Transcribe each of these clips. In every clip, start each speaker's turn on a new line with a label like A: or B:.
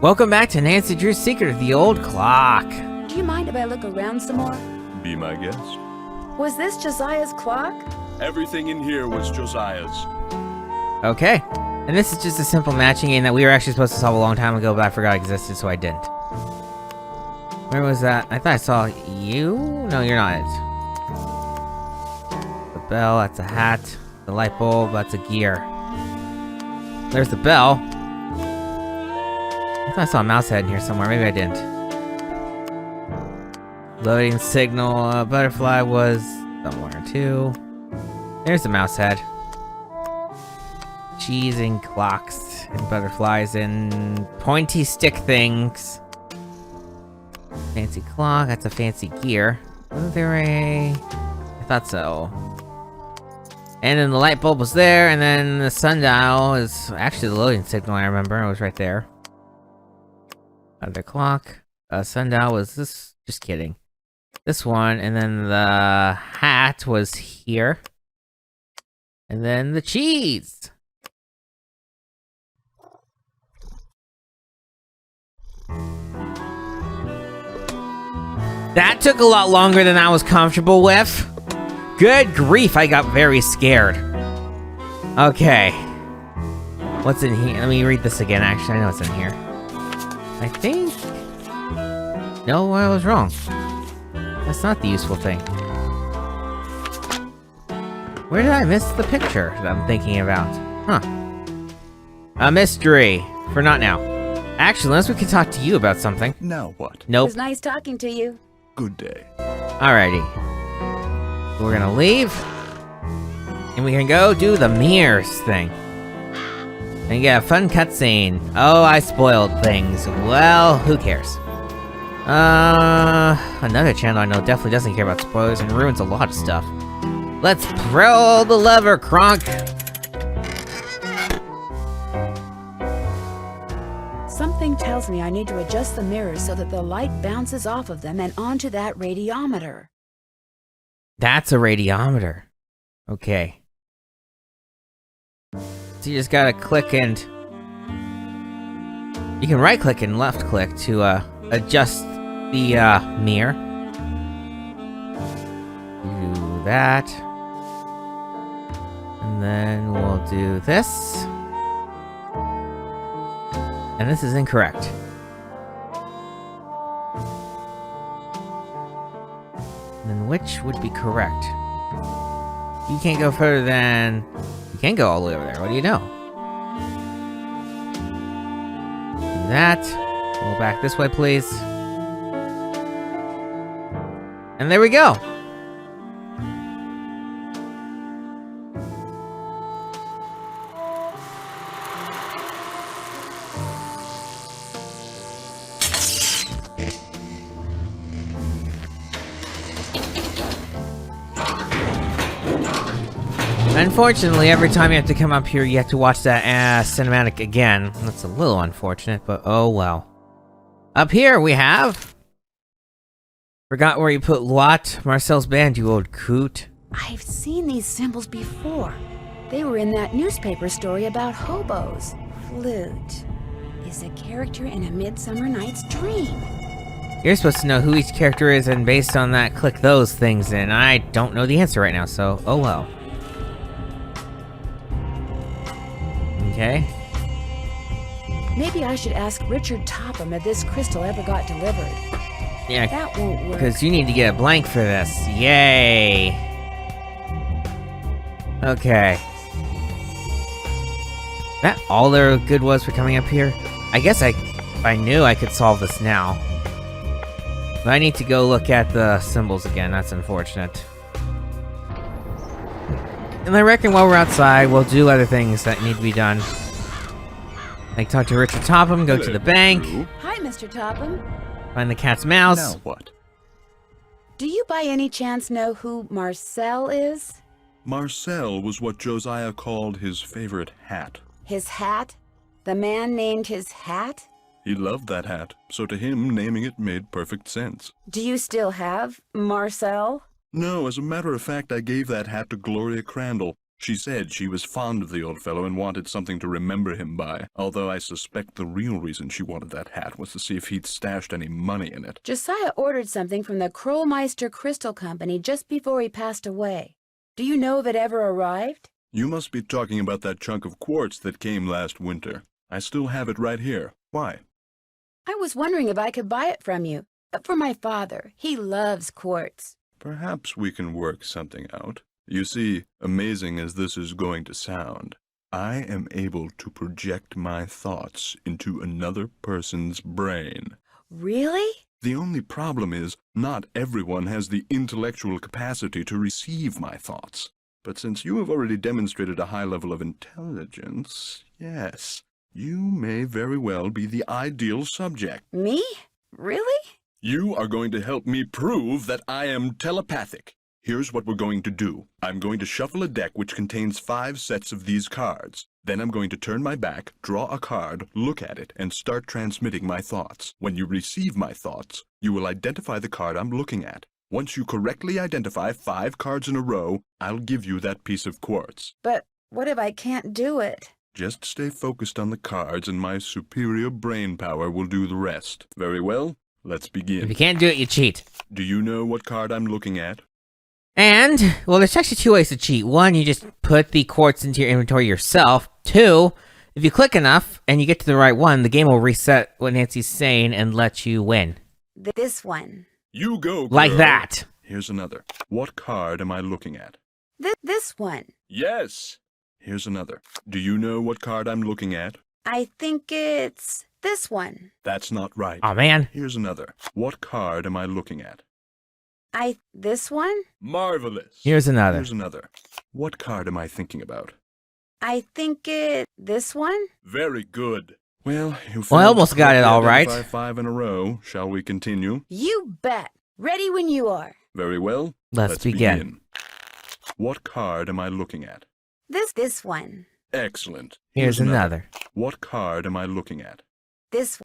A: Welcome back to Nancy Drew's Secret of the Old Clock.
B: Do you mind if I look around some more?
C: Be my guest.
B: Was this Josiah's clock?
C: Everything in here was Josiah's.
A: Okay. And this is just a simple matching game that we were actually supposed to solve a long time ago, but I forgot it existed, so I didn't. Where was that? I thought I saw you? No, you're not it. The bell, that's a hat. The light bulb, that's a gear. There's the bell. I thought I saw a mouse head in here somewhere. Maybe I didn't. Loading signal. Butterfly was somewhere too. There's the mouse head. Cheese and clocks and butterflies and pointy stick things. Fancy clock. That's a fancy gear. Wasn't there a... I thought so. And then the light bulb was there, and then the sundial is actually the loading signal. I remember it was right there. Other clock. Sundial was this. Just kidding. This one, and then the hat was here, and then the cheese. That took a lot longer than I was comfortable with. Good grief, I got very scared. Okay. What's in here? Let me read this again, actually. I know what's in here. I think... No, I was wrong. That's not the useful thing. Where did I miss the picture that I'm thinking about? Huh. A mystery. For not now. Actually, unless we can talk to you about something.
C: Now what?
B: It
A: Nope.
B: was nice talking to you.
C: Good day.
A: Alrighty. We're gonna leave. And we can go do the mirrors thing. And get a fun cutscene. Oh, I spoiled things. Well, who cares? Another channel I know definitely doesn't care about spoilers and ruins a lot of stuff. Let's pull the lever, Kronk!
B: Something tells me I need to adjust the mirrors so that the light bounces off of them and onto that radiometer.
A: That's a radiometer. Okay. So you just gotta click and... You can right click and left click to adjust the mirror. Do that. And then we'll do this. And this is incorrect. Then which would be correct? You can't go further than... You can go all the way over there. What do you know? Do that. Go back this way, please. And there we go. Unfortunately, every time you have to come up here, you have to watch that cinematic again. That's a little unfortunate, but oh well. Up here we have... Forgot where you put Lot, Marcel's band, you old coot.
B: I've seen these symbols before. They were in that newspaper story about hobos. Flute is a character in A Midsummer Night's Dream.
A: You're supposed to know who each character is, and based on that, click those things in. I don't know the answer right now, so oh well. Okay.
B: Maybe I should ask Richard Topham if this crystal ever got delivered.
A: Yeah,
B: That won't work.
A: because you need to get a blank for this. Yay! Okay. That all there good was for coming up here? I guess if I knew I could solve this now. But I need to go look at the symbols again. That's unfortunate. And I reckon while we're outside, we'll do other things that need to be done. Like talk to Richard Topham, go to the bank,
B: Hi, Mr. Topham.
A: find the cat's mouse.
C: Now what?
B: Do you by any chance know who Marcel is?
C: Marcel was what Josiah called his favorite hat.
B: His hat? The man named his hat?
C: He loved that hat, so to him, naming it made perfect sense.
B: Do you still have Marcel?
C: No, as a matter of fact, I gave that hat to Gloria Crandall. She said she was fond of the old fellow and wanted something to remember him by, although I suspect the real reason she wanted that hat was to see if he'd stashed any money in it.
B: Josiah ordered something from the Krollmeister Crystal Company just before he passed away. Do you know if it ever arrived?
C: You must be talking about that chunk of quartz that came last winter. I still have it right here. Why?
B: I was wondering if I could buy it from you. For my father. He loves quartz.
C: Perhaps we can work something out. You see, amazing as this is going to sound, I am able to project my thoughts into another person's brain.
B: Really?
C: The only problem is, not everyone has the intellectual capacity to receive my thoughts. But since you have already demonstrated a high level of intelligence, yes, you may very well be the ideal subject.
B: Me? Really?
C: You are going to help me prove that I am telepathic. Here's what we're going to do. I'm going to shuffle a deck which contains 5 sets of these cards. Then I'm going to turn my back, draw a card, look at it, and start transmitting my thoughts. When you receive my thoughts, you will identify the card I'm looking at. Once you correctly identify 5 cards in a row, I'll give you that piece of quartz.
B: But what if I can't do it?
C: Just stay focused on the cards and my superior brain power will do the rest. Very well, let's
A: If you
C: begin.
A: can't do it, you cheat.
C: Do you know what card I'm looking at?
A: And, well, there's actually 2 ways to cheat. 1, you just put the quartz into your inventory yourself. 2, if you click enough and you get to the right one, the game will reset what Nancy's saying and let you win.
B: This one.
C: You go, girl.
A: Like that.
C: Here's another. What card am I looking at?
B: This one.
C: Yes. Here's another. Do you know what card I'm looking at?
B: I think it's this one.
C: That's not right.
A: Oh man.
C: Here's another. What card am I looking at?
B: This one?
C: Marvelous.
A: Here's another.
C: Here's another. What card am I thinking about?
B: I think it's this one?
C: Very good. Well, you
A: Well, I almost got it all right.
C: 5 in a row. Shall we continue?
B: You bet. Ready when you are.
C: Very well.
A: Let's begin.
C: What card am I looking at?
B: This one.
C: Excellent.
A: Here's another.
C: What card am I looking at?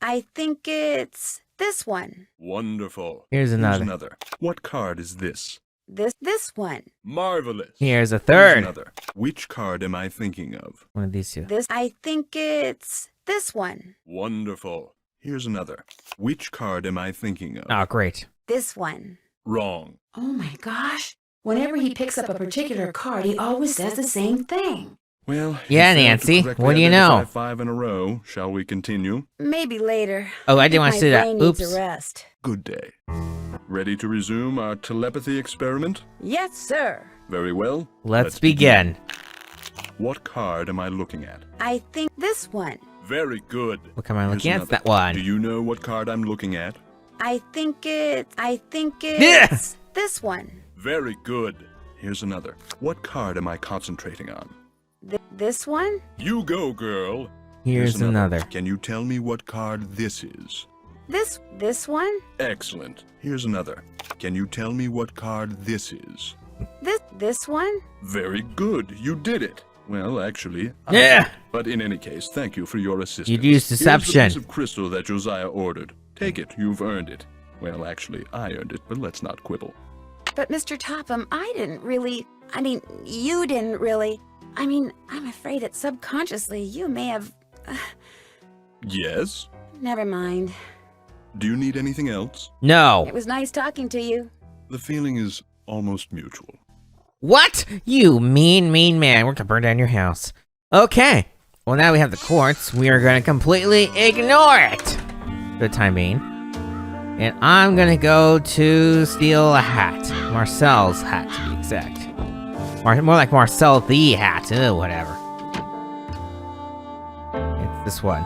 B: I think it's this one.
C: Wonderful.
A: Here's
C: Here's
A: another.
C: another. What card is this?
B: This one.
C: Marvelous.
A: Here's a
C: Here's
A: third.
C: another. Which card am I thinking of?
A: One of these 2.
B: I think it's this one.
C: Wonderful. Here's another. Which card am I thinking of?
A: Oh, great.
B: This one.
C: Wrong.
B: Oh my gosh. Whenever he picks up a particular card, he always says the same thing.
C: Well,
A: Yeah,
C: you failed to
A: Nancy.
C: correctly
A: What do you
C: identify
A: know?
C: 5 in a row. Shall we continue?
B: Maybe later.
A: Oh, I didn't want to
B: My
A: say that.
B: brain needs
A: Oops.
B: a rest.
C: Good day. Ready to resume our telepathy experiment?
B: Yes, sir.
C: Very well.
A: Let's begin.
C: What card am I looking at?
B: I think this one.
C: Very good.
A: What am I
C: Here's
A: looking at?
C: another.
A: That one.
C: Do you know what card I'm looking at?
B: I think it's
A: Yeah.
B: this one.
C: Very good. Here's another. What card am I concentrating on?
B: This one?
C: You go, girl.
A: Here's another.
C: Can you tell me what card this is?
B: This one?
C: Excellent. Here's another. Can you tell me what card this is?
B: This one?
C: Very good. You did it. Well, actually,
A: Yeah.
C: But in any case, thank you for your assistance.
A: You'd use
C: Here's
A: deception.
C: the piece of crystal that Josiah ordered. Take it. You've earned it. Well, actually, I earned it, but let's not quibble.
B: But Mr. Topham, you didn't really. I'm afraid that subconsciously you may have.
C: Yes?
B: Never mind.
C: Do you need anything else?
A: No.
B: It was nice talking to you.
C: The feeling is almost mutual.
A: What? You mean man. We're gonna burn down your house. Okay. Well, now we have the quartz. We are gonna completely ignore it for the time being. And I'm gonna go to steal a hat. Marcel's hat, to be exact. More like Marcel the hat. Whatever. It's this one.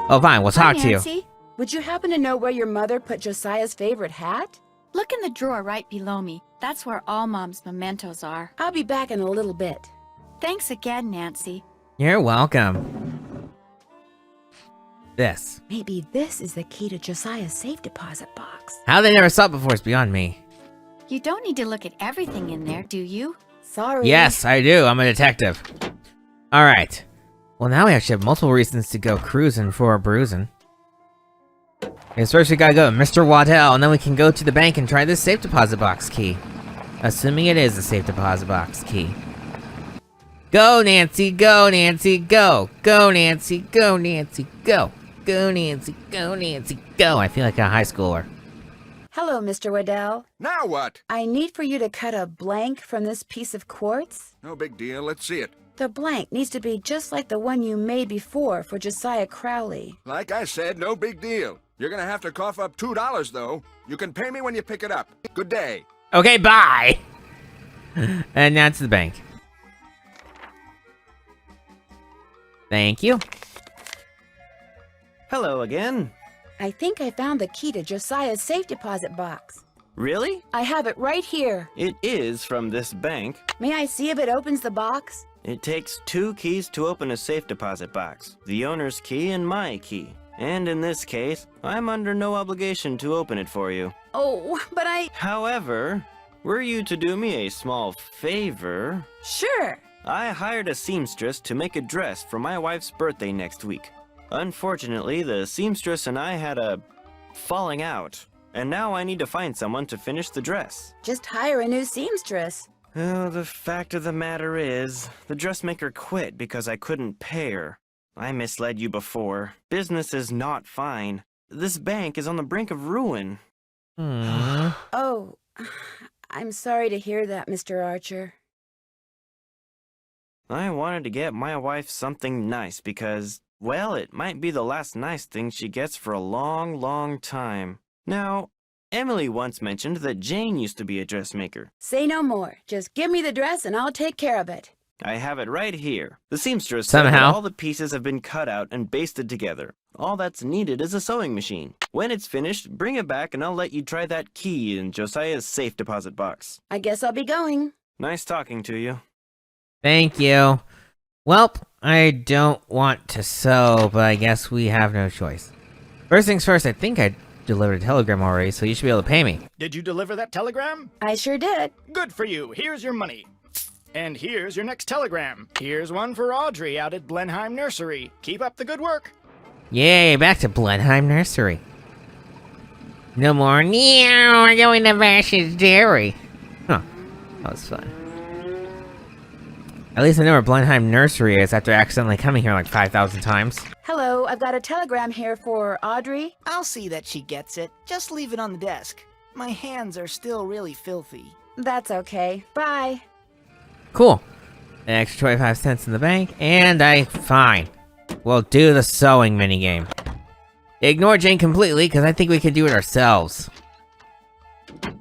A: Oh, fine. We'll talk to you.
B: Nancy, would you happen to know where your mother put Josiah's favorite hat?
D: Look in the drawer right below me. That's where all Mom's mementos are.
B: I'll be back in a little bit.
D: Thanks again, Nancy.
A: You're welcome. This.
B: Maybe this is the key to Josiah's safe deposit box.
A: How they never saw it before is beyond me.
D: You don't need to look at everything in there, do you?
B: Sorry.
A: Yes, I do. I'm a detective. Alright. Well, now we actually have multiple reasons to go cruising for a bruising. Okay, first we gotta go to Mr. Waddell, and then we can go to the bank and try this safe deposit box key. Assuming it is a safe deposit box key. Go, Nancy, go, Nancy, go. Go, Nancy, go, Nancy, go. Go, Nancy, go, Nancy, go. I feel like a high schooler.
B: Hello, Mr. Waddell.
E: Now what?
B: I need for you to cut a blank from this piece of quartz.
E: No big deal. Let's see it.
B: The blank needs to be just like the one you made before for Josiah Crowley.
E: Like I said, no big deal. You're gonna have to cough up $2, though. You can pay me when you pick it up. Good day.
A: Okay, bye. And now to the bank. Thank you.
F: Hello again.
B: I think I found the key to Josiah's safe deposit box.
F: Really?
B: I have it right here.
F: It is from this bank.
B: May I see if it opens the box?
F: It takes 2 keys to open a safe deposit box. The owner's key and my key. And in this case, I'm under no obligation to open it for you.
B: Oh, but
F: However, were you to do me a small favor,
B: Sure.
F: I hired a seamstress to make a dress for my wife's birthday next week. Unfortunately, the seamstress and I had a falling out, and now I need to find someone to finish the dress.
B: Just hire a new seamstress.
F: Oh, the fact of the matter is, the dressmaker quit because I couldn't pay her. I misled you before. Business is not fine. This bank is on the brink of ruin.
B: Oh, I'm sorry to hear that, Mr. Archer.
F: I wanted to get my wife something nice because, well, it might be the last nice thing she gets for a long, long time. Now, Emily once mentioned that Jane used to be a dressmaker.
B: Say no more. Just give me the dress and I'll take care of it.
F: I have it right here. The seamstress said that
A: Somehow.
F: all the pieces have been cut out and basted together. All that's needed is a sewing machine. When it's finished, bring it back and I'll let you try that key in Josiah's safe deposit box.
B: I guess I'll be going.
F: Nice talking to you.
A: Thank you. Welp, I don't want to sew, but I guess we have no choice. First things first, I think I delivered a telegram already, so you should be able to pay me.
G: Did you deliver that telegram?
B: I sure did.
G: Good for you. Here's your money. And here's your next telegram. Here's one for Audrey out at Blenheim Nursery. Keep up the good work.
A: Yay, back to Blenheim Nursery. No more, meow, we're going to Vash's Dairy. Huh, that was fun. At least I know where Blenheim Nursery is after accidentally coming here like 5,000 times.
B: Hello, I've got a telegram here for Audrey.
H: I'll see that she gets it. Just leave it on the desk. My hands are still really filthy.
B: That's okay. Bye.
A: Cool. An extra 25 cents in the bank, and fine. We'll do the sewing minigame. Ignore Jane completely, because I think we can do it ourselves. I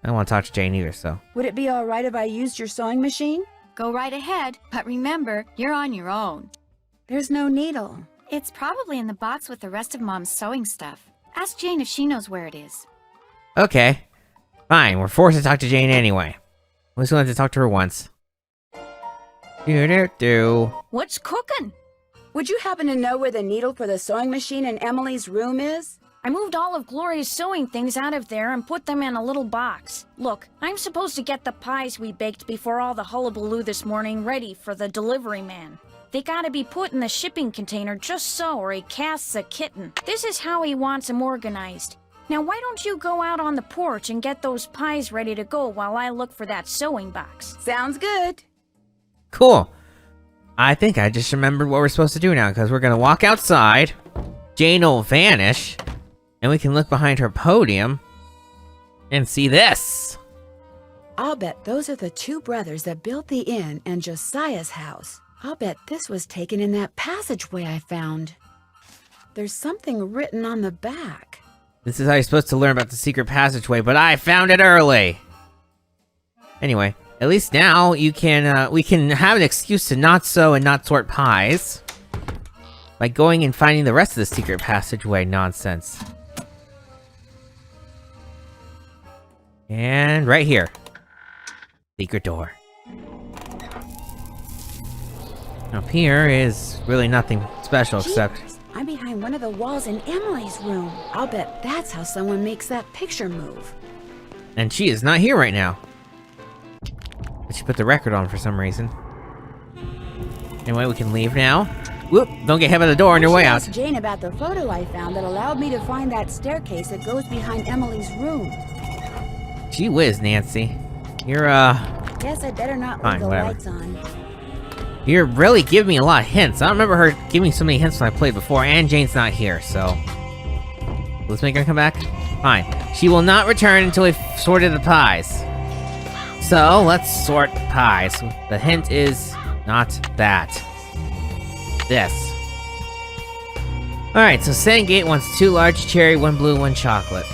A: don't want to talk to Jane either, so.
B: Would it be alright if I used your sewing machine?
D: Go right ahead, but remember, you're on your own.
B: There's no needle.
D: It's probably in the box with the rest of Mom's sewing stuff. Ask Jane if she knows where it is.
A: Okay. Fine, we're forced to talk to Jane anyway. At least we wanted to talk to her once. Do-do-do.
B: What's cooking? Would you happen to know where the needle for the sewing machine in Emily's room is?
I: I moved all of Gloria's sewing things out of there and put them in a little box. Look, I'm supposed to get the pies we baked before all the hullabaloo this morning ready for the delivery man. They gotta be put in the shipping container just so, or he casts a kitten. This is how he wants them organized. Now why don't you go out on the porch and get those pies ready to go while I look for that sewing box?
B: Sounds good.
A: Cool. I think I just remembered what we're supposed to do now, because we're gonna walk outside, Jane will vanish, and we can look behind her podium and see this.
B: I'll bet those are the two brothers that built the inn and Josiah's house. I'll bet this was taken in that passageway I found. There's something written on the back.
A: This is how you're supposed to learn about the secret passageway, but I found it early. Anyway, at least now we can have an excuse to not sew and not sort pies by going and finding the rest of the secret passageway nonsense. And right here. Secret door. Up here is really nothing special except...
B: Jeepers, I'm behind one of the walls in Emily's room. I'll bet that's how someone makes that picture move.
A: And she is not here right now. But she put the record on for some reason. Anyway, we can leave now. Whoop! Don't get hit by the door on your way out.
B: Ask Jane about the photo I found that allowed me to find that staircase that goes behind Emily's room.
A: Gee whiz, Nancy. You're,
B: Guess I better not
A: Fine,
B: leave the
A: whatever.
B: lights on.
A: You're really giving me a lot of hints. I don't remember her giving me so many hints when I played before, and Jane's not here, so... Let's make her come back? Fine. She will not return until we've sorted the pies. So, let's sort pies. The hint is not that. This. Alright, so Sandgate wants 2 large cherry, 1 blue, 1 chocolate.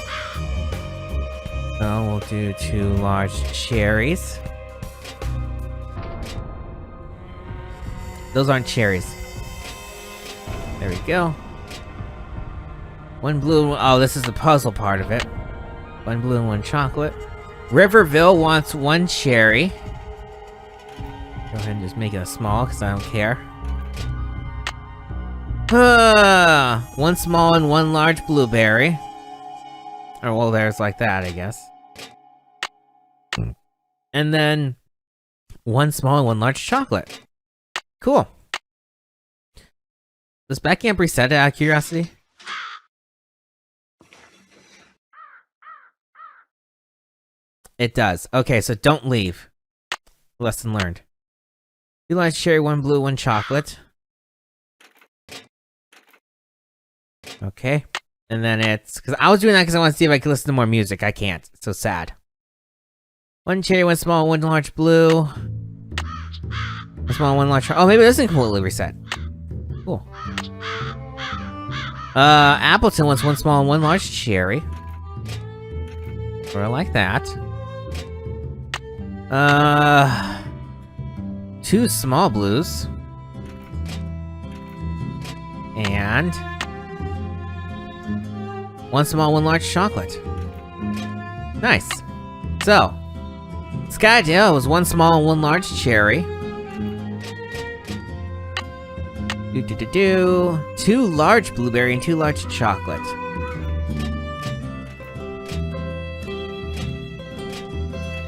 A: So, we'll do 2 large cherries. Those aren't cherries. There we go. 1 blue, oh, this is the puzzle part of it. 1 blue and 1 chocolate. Riverville wants 1 cherry. Go ahead and just make it a small, because I don't care. 1 small and 1 large blueberry. Or, well, there's like that, I guess. And then 1 small and 1 large chocolate. Cool. Does Backcamp reset it out of curiosity? It does. Okay, so don't leave. Lesson learned. 2 large cherry, 1 blue, 1 chocolate. Okay. And then it's... Because I was doing that because I want to see if I could listen to more music. I can't. It's so sad. 1 cherry, 1 small, 1 large blue. 1 small, 1 large... Oh, maybe it doesn't completely reset. Cool. Appleton wants 1 small and 1 large cherry. Sort of like that. 2 small blues. And 1 small, 1 large chocolate. Nice. So, Skydale was 1 small and 1 large cherry. 2 large blueberry and 2 large chocolate.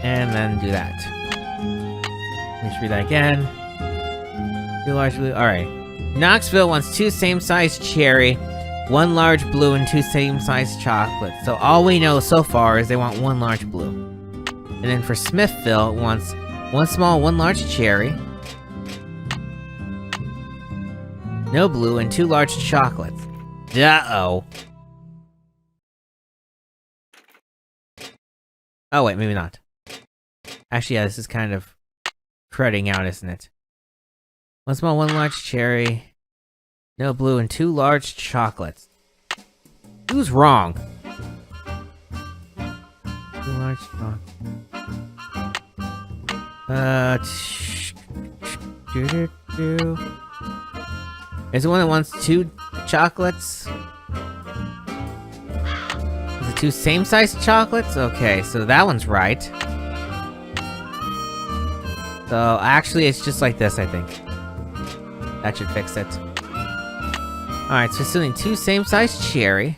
A: And then do that. Let's read that again. 2 large blue. Alright. Knoxville wants 2 same-sized cherry, 1 large blue, and 2 same-sized chocolate. So all we know so far is they want 1 large blue. And then for Smithville, it wants 1 small, 1 large cherry, no blue, and 2 large chocolates. Uh-oh. Oh, wait, maybe not. Actually, yeah, this is kind of cruddying out, isn't it? 1 small, 1 large cherry, no blue, and 2 large chocolates. Who's wrong? 2 large chocolates. Is the one that wants 2 chocolates? Is it 2 same-sized chocolates? Okay, so that one's right. So, actually, it's just like this, I think. That should fix it. Alright, so still need 2 same-sized cherry.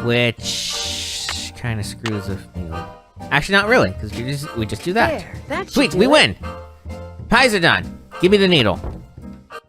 A: Which... kind of screws with me. Actually, not really, because we just do that.
B: There, that should
A: Sweet,
B: do
A: we
B: it.
A: win! Pies are done! Give me the needle.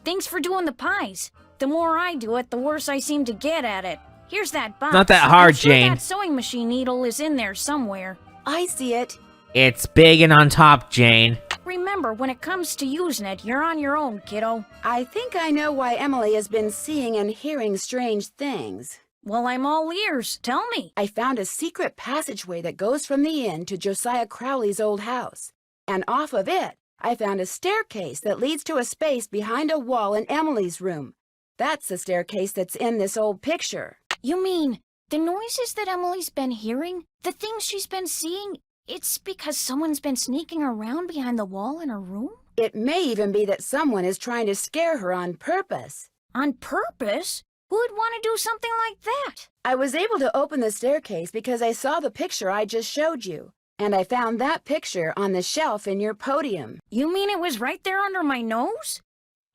I: Thanks for doing the pies. The more I do it, the worse I seem to get at it. Here's that box.
A: Not that hard,
I: I'm sure
A: Jane.
I: that sewing machine needle is in there somewhere.
B: I see it.
A: It's big and on top, Jane.
I: Remember, when it comes to using it, you're on your own, kiddo.
B: I think I know why Emily has been seeing and hearing strange things.
I: Well, I'm all ears. Tell me.
B: I found a secret passageway that goes from the inn to Josiah Crowley's old house. And off of it, I found a staircase that leads to a space behind a wall in Emily's room. That's the staircase that's in this old picture.
I: You mean, the noises that Emily's been hearing? The things she's been seeing? It's because someone's been sneaking around behind the wall in her room?
B: It may even be that someone is trying to scare her on purpose.
I: On purpose? Who would want to do something like that?
B: I was able to open the staircase because I saw the picture I just showed you. And I found that picture on the shelf in your podium.
I: You mean it was right there under my nose?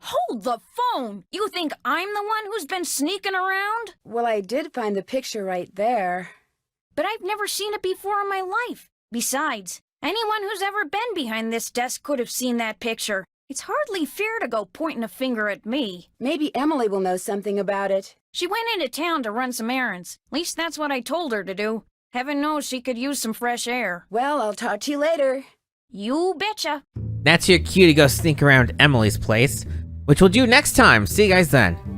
I: Hold the phone! You think I'm the one who's been sneaking around?
B: Well, I did find the picture right there.
I: But I've never seen it before in my life. Besides, anyone who's ever been behind this desk could have seen that picture. It's hardly fair to go pointing a finger at me.
B: Maybe Emily will know something about it.
I: She went into town to run some errands. At least that's what I told her to do. Heaven knows she could use some fresh air.
B: Well, I'll talk to you later.
I: You betcha.
A: That's your cue to go sneak around Emily's place, which we'll do next time. See you guys then.